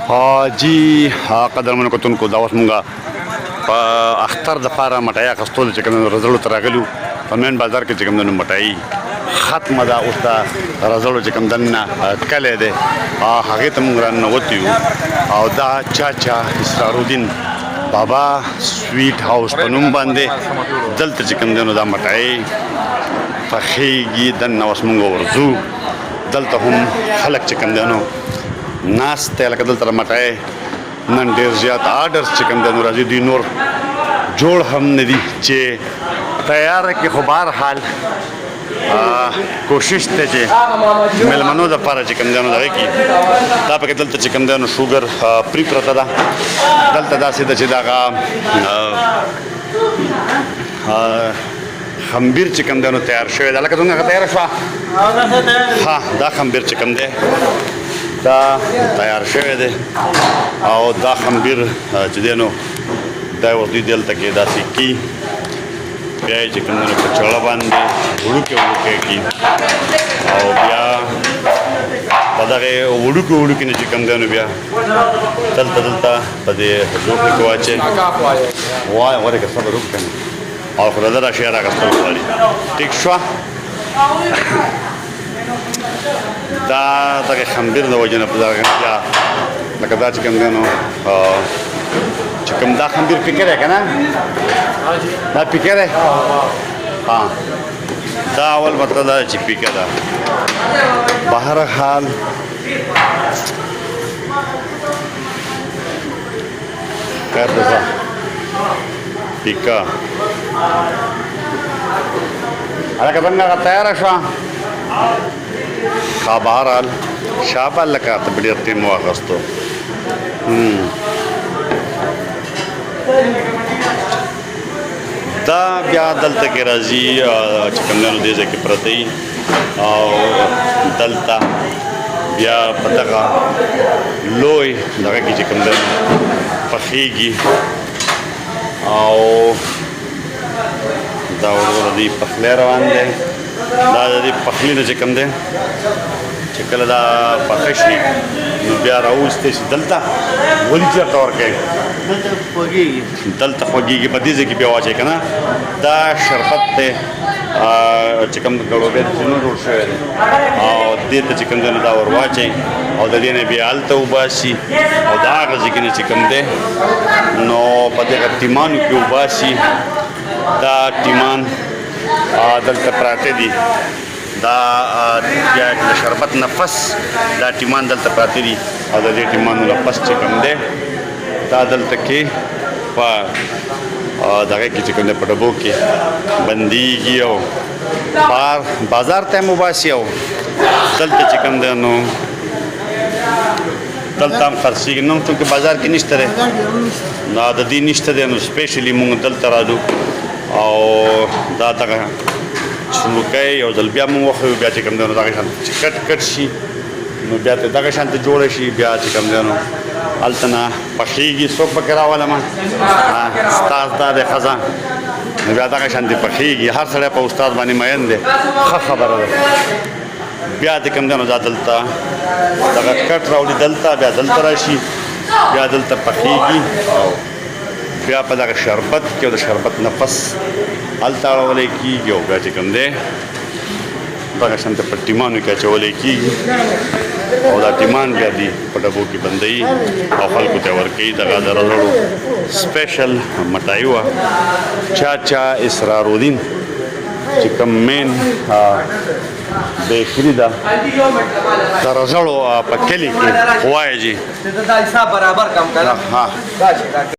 جی قدرمنو کتونکو دا اوس مونږه په اختر دپاره مټۍ اخیستو چې کوم رزړو ته راغلي وو په مین بازار کې چې کوم مټۍ ختمه ده اوس د رزړو چې کوم دننه کلی دی هغې ته مونږ راننوتي یو او دا چاچا اسرارالدین بابا سویټ هاوس په نوم باندې دلته چې کوم دی نو دا مټۍ پخېږي دننه اوس مونږ ورځو دلته هم خلک چې کوم دی نو ناست دی لکه دلته مټۍ نن ډېر زیات آرډرز چې کوم دی نو راځي دوی نور جوړ هم نه دي چې تیاره کړي خو بهرحال کوشش دی چې میلمنو دپاره چې کوم دی نو دغه کړي دا پکې دلته چې کوم دی نو شوګر پرې پرته ده دلته داسې ده چې دغه خمبیر چې کوم دی نو تیار شوی ده لکه څنګه تیاره شوه ها دا خمبیر چې کوم دی دا تیار شوی دی او دا خمبیر چې دی نو دا ورته دلته کې داسې کي بیا یې چې کوم دی نو په چړه باندې وړوکې کي او بیا په دغې وړوکې نه چې کوم دی نو بیا دلته په دې لوښي کې واچوي وایه ورکه صبر وکړه او خو راځه دا شی رااخیستل غواړي ټیک شوه دا دغه خمبیر د وجې نه په دغه بیا لکه دا چې کوم دی نو چې کوم دا خمبیر پیکه دی که نه دا پیکه دی دا اول مطلب دا چې پیکه ده بهرحال خیر ده پیکه هلکه څنګه تیاره شوه ښه بهرحال شابه لکه ته په ډېر ټیم واخیستو دا بیا دلته کې راځي چې کوم دی نو دې ځای کې پرته وي او دلته بیا په دغه لوی دغه کې چې کوم دی پخېږي او دا ورته د دې پخلی روان دی دا د دې پخلي نه چې کوم دی چې کله دا پخه شي نو بیا راوستی شي دلته ولې چېرته ورکوي دلته خوږېږي په دې ځای کې بیا واچوي که نه دا شربت دی چې کوم ګړوبی چې نو جوړ شوی دی او دې ته چې کوم دی نو دا ور واچوي او د دې نه بیا هلته وباسي او د هغه ځای کې نه چې کوم دی نو په دغه ټیمانو کې وباسي دا ټیمان دلته پراته دي دا بیا د شربت نه پس دا ټیمان دلته پراته دي او د دې ټیمانو نه پس چې کوم دی دا دلته کې په دغه کې چې کوم دی په ډبو کې بندېږي او بازار ته هم وباسي او دلته چې کوم دی نو دلته هم خرڅېږي نو چونکې بازار کې نشته دی دا د دې نشته دی نو سپیشلي مونږ دلته راځو او دا دغه چلوکی یو ځل بیا مونږ وښیو بیا چې کوم دی نو دغه شان چې کټ شي نو بیا ته دغه شان ته جوړه شي بیا چې کوم دی نو هلته نه پخېږي څوک پکې راولمه استاد دا دی ښځه نو بیا دغه شان ته پخېږي هر سړی په استاد باندې مین دی ښه خبره ده بیا چې کوم دی نو دا دلته دغه کټ راوړي دلته بیا دلته راشي بیا دلته پخېږي او بیا په دغه شربت کې او د شربت نه پس هلته اړولی کېږي او بیا چې کوم دی دغه شانته په ټیمانو کې اچولی کېږي او دا ټیمان بیا دي په ډبو کې بندوي او خلکو ته ورکوي دغه د رزړو سپیشل مټایي وه چاچا اسرارالدین چې کوم مین بیکري ده د رزړو په کلي کې وایي جي